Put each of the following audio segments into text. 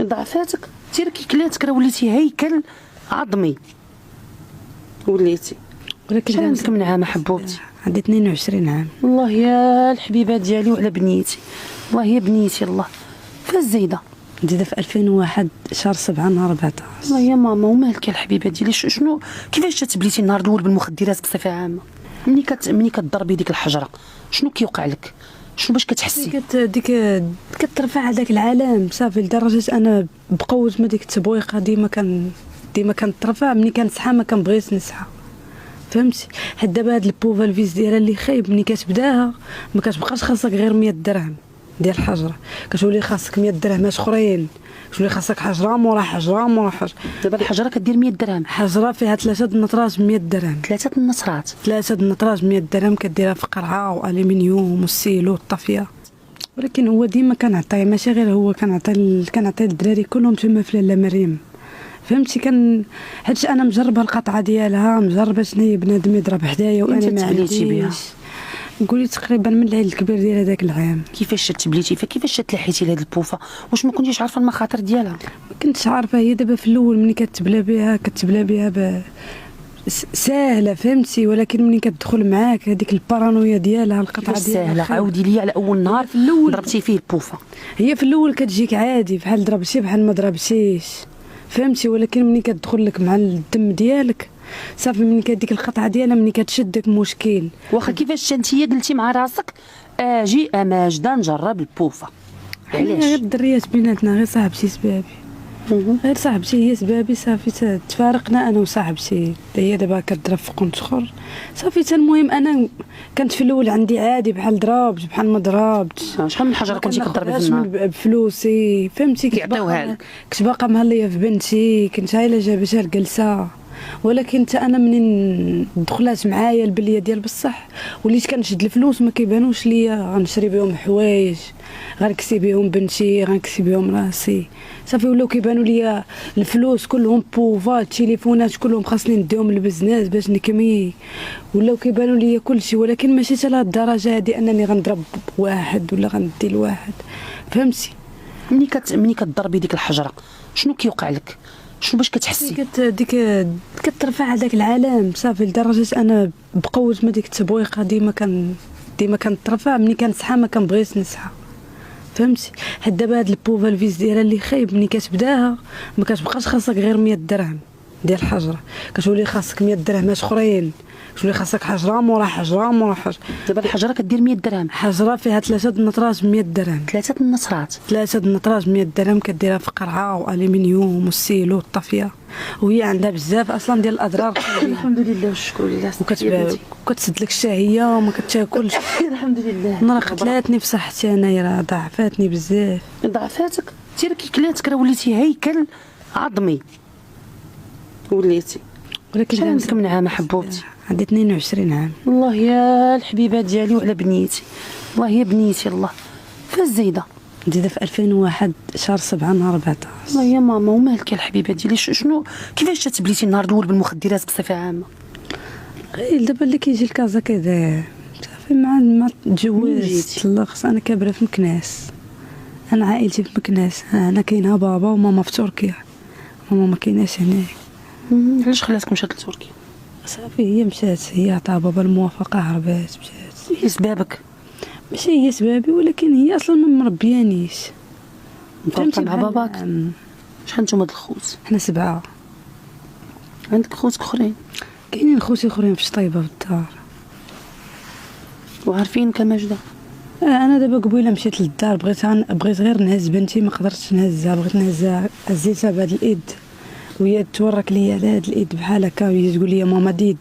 ضعفاتك تير كي كلاتك راه وليتي هيكل عظمي وليتي. ولكن شحال عندك من عام حبوبتي؟ عندي 22 عام. والله يا الحبيبه ديالي وعلى بنيتي، والله يا بنيتي الله. فاش زايده؟ زايده في 2001 شهر 7 نهار 14. والله يا ماما ومالك يا الحبيبه ديالي؟ شنو كيفاش تتبليتي النهار الاول بالمخدرات بصفه عامه؟ ملي كتضربي ديك الحجره شنو كيوقع لك؟ شنو باش كتحسي؟ كترفع هذاك العالم صافي لدرجه انا بقوه ما ديك التبويقه ديما كنترفع. ملي كنصحى ما كنبغيش نصحى، فهمتي؟ حيت دابا هاد البوفا الفيز ديالها اللي خايب ملي كتبداها ما كتبقاش خاصك غير 100 درهم ديال الحجره، كتولي خاصك 100 درهمات اخرين، كتولي خاصك حجره مورا حجره مورا حجره. دابا الحجره كدير 100 درهم، حجره فيها 3 النطراج ب 100 درهم. 3 النطرات، 3 النطراج 100 درهم، كديرها في قرعه والومنيوم والسيلو والطافيه. ولكن هو ديما كنعطي، ماشي غير هو، كنعطي الدراري كلهم تما في لاله مريم، فهمتي؟ حيت انا مجربه القطعه ديالها، مجربه شنو هي بنادم يضرب حدايا وانا ما عنديش. نقولي تقريبا من العيد الكبير ديال هذاك العام. كيفاش تبليتي فيها؟ كيفاش تلحيتي لهاد البوفه؟ واش ما كنتيش عارفه المخاطر ديالها؟ ما كنتش عارفه. هي دابا في الاول ملي كتبلا بها ساهله، فهمتي؟ ولكن ملي كتدخل معاك هذيك البارانويا ديالها، القطعه ديالها ساهله. عاودي لي على اول نهار في الاول ضربتي فيه البوفه. هي في الاول كتجيك عادي، بحال ضربتي بحال ما ضربتيش، فهمتي؟ ولكن ملي كتدخل لك مع الدم ديالك صافي، ملي كديك القطعه ديالها ملي كتشدك مشكل. واخا كيفاش انتيا قلتي مع راسك اجي ماجده نجرب البوفه؟ علاش؟ غير الدريات بيناتنا، غير صاحبتي سبابي، غير صاحبتي هي سبابي، صافي تفارقنا انا وصاحبتي. هي دابا كضرب في قنت اخر صافي. المهم انا كانت في الاول عندي عادي، بحال ضربت بحال ما ضربتش. شحال من حجره كنتي كضربي في النهار؟ بفلوسي، فهمتي؟ كيعطيوها لك. كنت باقا مهليه في بنتي، كنت هايله جابتها الجلسه. ولكن حتى انا منين دخلات معايا البليه ديال بصح وليت كنشد الفلوس ما كيبانوش ليا، غنشري بهم حوايج، غنكسي بهم بنتي، غنكسي بهم راسي، صافي ولاو كيبانوا ليا الفلوس كلهم بوفات، التليفونات كلهم خاصني نديهم للبزنس باش نكمي، ولاو كيبانوا ليا كلشي. ولكن ماشي حتى لهاد الدرجه هادي انني غنضرب واحد ولا غندي لواحد، فهمتي؟ ملي كتضربي ديك الحجره شنو كيوقع لك؟ شنو باش كتحسي؟ كترفع هذاك العالم صافي لدرجه انا بقوه ما ديك التبويقه ديما كنترفع. ملي كنصحى ما كنبغيش نصحى، فهمتي؟ حيت دابا هاد البوفا الفيز ديالها اللي خايب ملي كتبداها ما كتبقاش خاصك غير 100 درهم ديال الحجره، كتولي خاصك 100 درهمات اخرين، كتولي خاصك حجره مورا حجره مورا حجره. دابا الحجره كدير 100 درهم، حجره فيها 3 النطراج ب 100 درهم. 3 النطرات، 3 النطراج 100 درهم، كديرها في قرعه والومنيوم والسيلو والطافيه، وهي عندها بزاف اصلا ديال الاضرار. الحمد لله والشكر لله. وكتسد لك الشهيه وما كتاكلش. الحمد لله. انا قتلاتني في صحتي، انايا راه ضعفاتني بزاف. ضعفاتك تير كي كلاتك راه وليتي هيكل عظمي وليتي. ولكن شحال عندك من عام حبوبتي؟ عندي 22 عام. والله يا الحبيبه ديالي وعلى بنيتي، والله يا بنيتي الله. فاش زايده؟ زايده في 2001 شهر 7 نهار 14. والله يا ماما ومالك يا الحبيبه ديالي؟ شنو كيفاش تبليتي النهار الاول بالمخدرات بصفه عامه؟ غير دابا اللي كيجي الكازا كذا صافي، ما تجوزت طلقت. انا كابره في مكناس، انا عائلتي في مكناس، انا كاينها بابا وماما في تركيا، ماما ما كايناش هنا. علاش خلاتك مشات لتركيا؟ صافي هي مشات، هي عطاها بابا الموافقه، هربات مشات. هي سبابك؟ ماشي هي سبابي، ولكن هي اصلا ما مربيانيش. فهمتي مع باباك؟ شحال نتوما د الخوت؟ حنا 7. عندك خوت اخرين؟ كاينين خوتي اخرين في شطيبه في الدار. وعارفين كماجده؟ انا دابا قبيله مشيت للدار، بغيت غير نهز بنتي، ما قدرتش نهزها، بغيت نهزها، هزيتها بهاد الايد وهي تورك ليا على هاد الايد بحال هكا، وهي تقول لي ماما ديدي.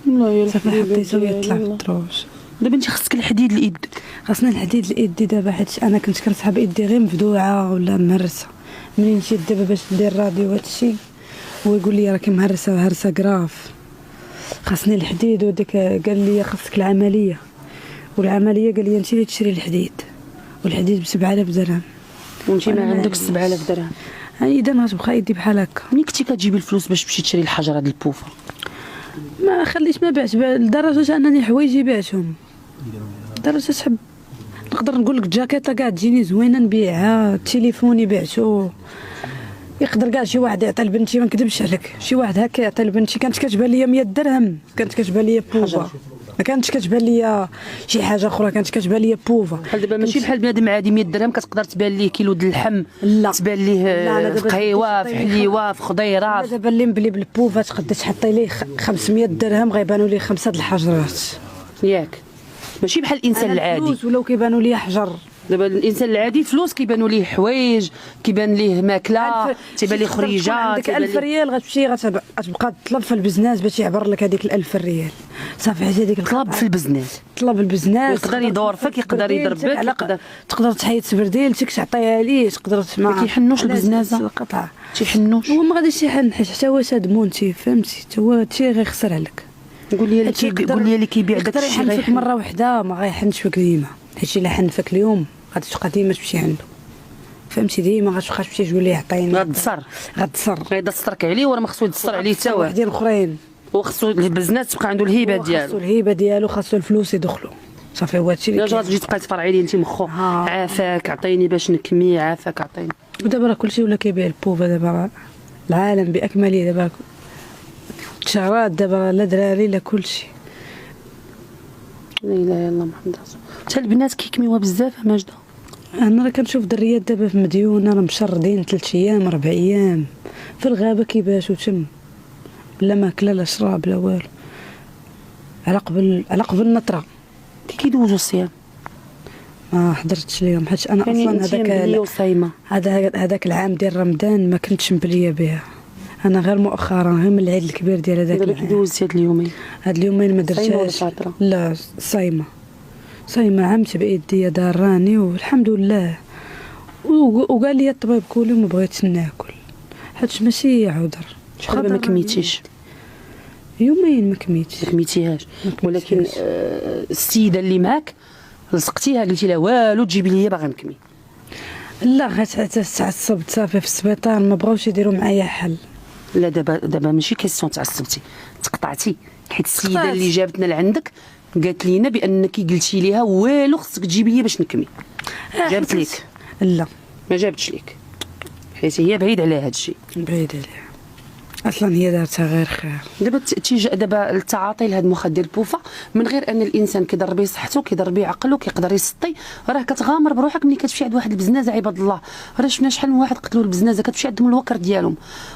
والله يا صافي حطيتها وهي طلع في الدروج. دابا انت خصك الحديد الايد. خاصنا الحديد الايد دابا، حيت انا كنت كنسحب ايدي غير مفدوعه ولا مهرسه. منين مشيت دابا باش ندير الراديو هادشي هو يقول لي راكي مهرسه هرسه كراف، خاصني الحديد. وديك قال لي خاصك العمليه، والعمليه قال لي انت اللي تشري الحديد، والحديد ب7000 درهم، وانت ما عندكش 7000 درهم. اذا ما تبقى يدي بحال هكا. ملي كنتي كتجيبي الفلوس باش تمشي تشري الحجره ديال البوفه؟ ما خليش، ما بعت، لدرجه انني حوايجي بعتهم، لدرجه نقدر نقول لك جاكيطه كاع تجيني زوينه نبيعها، تليفوني بعتو، يقدر كاع شي واحد يعطي لبنتي، ما نكذبش عليك، شي واحد هكا يعطي لبنتي كانت كتبان ليا 100 درهم، كانت كتبان ليا بوفا، ما كانتش كتبان ليا شي حاجه اخرى، كانت كتبان ليا بوفا. بحال دابا ماشي بحال بنادم عادي 100 درهم كتقدر تبان ليه كيلو د اللحم، لا. تبان ليه لا، في قهيوه، في حليوه، في خضيرات. دابا اللي مبلي بالبوفا تقدر تحطي ليه 500 درهم غيبانوا ليه 5 د الحجرات، ياك ماشي بحال الانسان العادي. الفلوس ولاو كيبانوا ليا حجر. دابا الانسان العادي فلوس كيبانوا ليه حوايج، كيبان ليه ماكله، تيبان ليه خريجات. عندك 1000 ريال غتمشي غتبقى تطلب في البزناس باش يعبر لك هذيك 1000 ريال، صافي حتى هذيك طلب في البزنس، طلب البزنس، يقدر يدور فيك، يقدر يضربك، تقدر تحيد سبرديلتك تعطيها ليه، تقدر تسمع. ما كيحنوش البزنازه القطعه، تيحنوش. هو ما غاديش يحن حيت حتى هو ساد مونتي، فهمتي، حتى هو هادشي غيخسر عليك. قول لي اللي كيبيع داك يقدر الشيء يحنفك مره واحده، ما غيحنش فيك ديما، حيت الا حنفك اليوم غادي تبقى ديما تمشي عنده، فهمتي، ديما غتبقى تمشي تقول ليه عطيني، غتصر غيدصرك عليه، ولا ما خصو يدصر عليه حتى واحد. وحدين اخرين وخصو البزنس تبقى عنده الهبه ديالو، خاصو الهبه ديالو، خاصو الفلوس يدخلوا، صافي هو هادشي اللي لا تجي تبقى تفرعي لي انت مخو عافاك عطيني باش نكمي، عافاك عطيني. ودابا راه كلشي ولا كيبيع البوفا، دابا العالم باكمله، دابا شهرات، دابا لا دراري لا كلشي. لا اله الا الله محمد رسول الله. حتى البنات كيكميوها بزاف ماجده. انا راه كنشوف دريات دابا في مديونه راه مشردين 3 ايام 4 ايام في الغابه كيباشوا تم، لا ماكله لا شراب لا والو، على قبل نطره. كي كيدوزوا الصيام؟ ما حضرتش ليهم، حيت انا يعني اصلا هذاك العام ديال رمضان ما كنتش مبليه بها، انا غير مؤخرا، غير من العيد الكبير ديال هذاك العام. دوزتي هاد اليومين؟ هاد اليومين ما درتهاش، لا صايمه عمت بيدي داراني والحمد لله. وقال لي الطبيب كولي وما بغيتش ناكل، حيت ماشي عذر. شحال ما كميتيش؟ يومين ما كميتيهاش، ولكن السيده اللي معاك لصقتيها قلتي لها والو تجيبي لي باغا نكمي؟ لا غير تعصبت صافي في السبيطار، ما بغاوش يديروا معايا حل. لا دابا ماشي كيسيون تعصبتي، تقطعتي، حيت السيده اللي جابتنا لعندك قالت لينا بانك قلتي ليها والو خصك تجيبي لي باش نكمي. جابت ليك؟ لا ما جابتش ليك، حيت هي بعيد على هذا الشيء. بعيد عليها اصلا، هي دارتها غير خير. دابا التعاطي لهاد المخدر البوفا من غير ان الانسان كيضر بيه صحته، كيضر بيه عقله، كيقدر يسطي، راه كتغامر بروحك ملي كتمشي عند واحد البزنازه. عباد الله راه شفنا شحال من واحد قتلوا البزنازه، كتمشي عندهم الوكر ديالهم،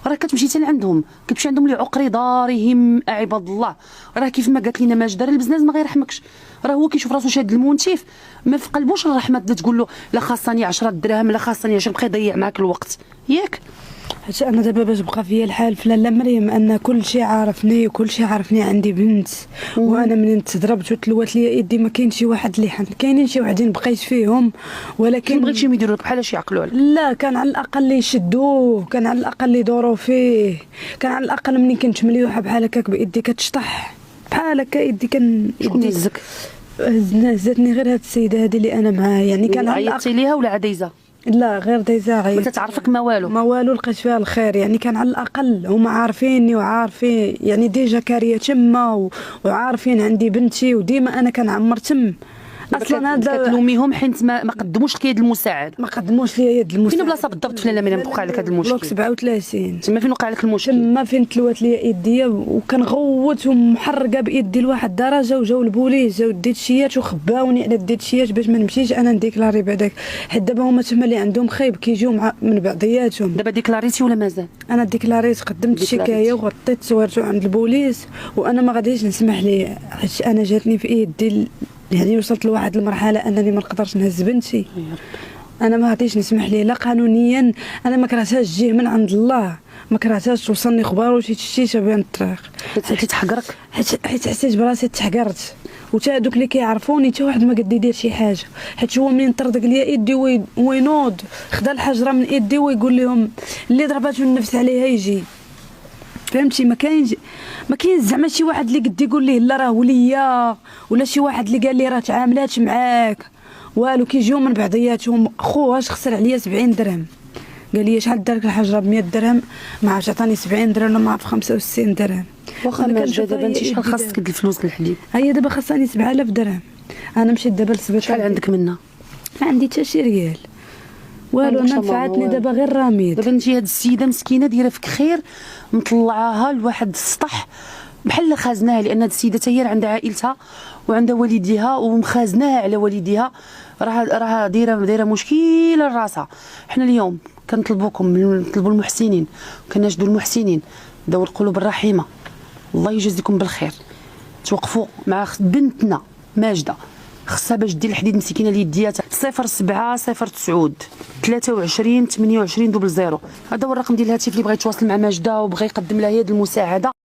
راه كتمشي حتى لعندهم، كتمشي عندهم لعقر دارهم. عباد الله راه كيف ما قالت لنا ماجده، البزناز ما غيرحمكش، راه هو كيشوف راسو شاد المنتف، ما في قلبوش الرحمه تقول له لا خاصني 10 دراهم، لا خاصني 10، بقى يضيع معاك الوقت ياك. حيت انا دابا باش بقى فيا الحال فلا مريم، ان كل شيء عارفني وكل شيء عارفني، عندي بنت، وانا منين تضربت وتلوات ليا يدي ما كاين شي واحد اللي حن، كاينين شي وحدين بقيت فيهم، ولكن بغيتش يديروا لك بحال شي يعقلوا عليك. لا كان على الاقل يشدوه، كان على الاقل يدوروا فيه، كان على الاقل ملي كنت مليوحه بحال هكاك بيدي كتشطح بحال هكا يدي كان. شكون هزك؟ هزتني غير هاد السيده هذه اللي انا معاها، يعني كان عيطتي ليها ولا عديزه؟ لا غير ديزا عيط. ما تعرفك ما والو لقيت فيها الخير، يعني كان على الاقل هما عارفيني وعارفين، يعني ديجا كاريه تما وعارفين عندي بنتي، وديما انا كنعمر تم. اصلا هذا كتلوميهم حيت ما قدموش لك يد المساعده، ما قدموش لي يد المساعده. فين بلاصه بالضبط فين لما وقع لك هذا المشكل؟ بلوك 37 تما فين وقع لك المشكل؟ تما فين تلوات لي يديا، وكنغوت ومحرقه بايدي لواحد الدرجه، وجاو البوليس، جاو الديتشيات وخباوني على الديتشيات باش ما نمشيش انا نديكلاري بعداك، حيت دابا هما تما اللي عندهم خايب كيجيو من بعضياتهم. دابا ديكلاريتي ولا مازال؟ انا ديكلاريت، قدمت الشكايه وغطيت صورته عند البوليس، وانا ما غاديش نسمح ليه، حيت انا جاتني في يدي، يعني وصلت لواحد المرحله انني ما نقدرش نهز بنتي. انا ما غاديش نسمح ليه، لا قانونيا انا ما كرهتهاش تجي من عند الله، ما كرهتهاش توصلني اخبار وشي تشتيشه بين الطريق، حيت تحقرك، حيت حسيت براسي تحقرت. وتا هذوك اللي كيعرفوني حتى واحد ما قد يدير شي حاجه، حيت هو منين طردق ليا يدي وينوض خدا الحجره من يدي ويقول لهم اللي ضربته النفس عليها يجي، فهمتي؟ ما كاين زعما شي واحد اللي قد يقول ليه لا راه وليا، ولا شي واحد اللي قال لي راه تعاملات معاك والو. كيجيو من بعضياتهم، خوهاش خسر عليا 70 درهم، قال لي شحال دارك الحجره ب 100 درهم، ما عرفتش عطاني 70 درهم ولا ما عرف 65 درهم. واخا دابا انت شحال خاصك الفلوس الحليب؟ هي دابا خاصني 7000 درهم. انا مشيت دابا للسبيطار. شحال عندك منها؟ ما عندي حتى شي ريال والو. عندك انا شمامة نفعتني والو. دابا غير رميد. دابا انت هاد السيده مسكينه دايره فيك خير، مطلعاها لواحد السطح بحال خازناها، لان هاد السيده حتى هي عندها عائلتها وعندها والديها ومخازناها على والديها، راه دايره مشكله لراسها. حنا اليوم كنطلبوكم، نطلبوا المحسنين وكناشدوا المحسنين ذوي القلوب الرحيمه، الله يجازيكم بالخير، توقفوا مع بنتنا ماجده، خصها باش دير الحديد مسكينه اليد ديالها 07 09 23 28 00. هذا هو الرقم ديال الهاتف اللي بغى يتواصل مع ماجده وبغى يقدم لها يد المساعده.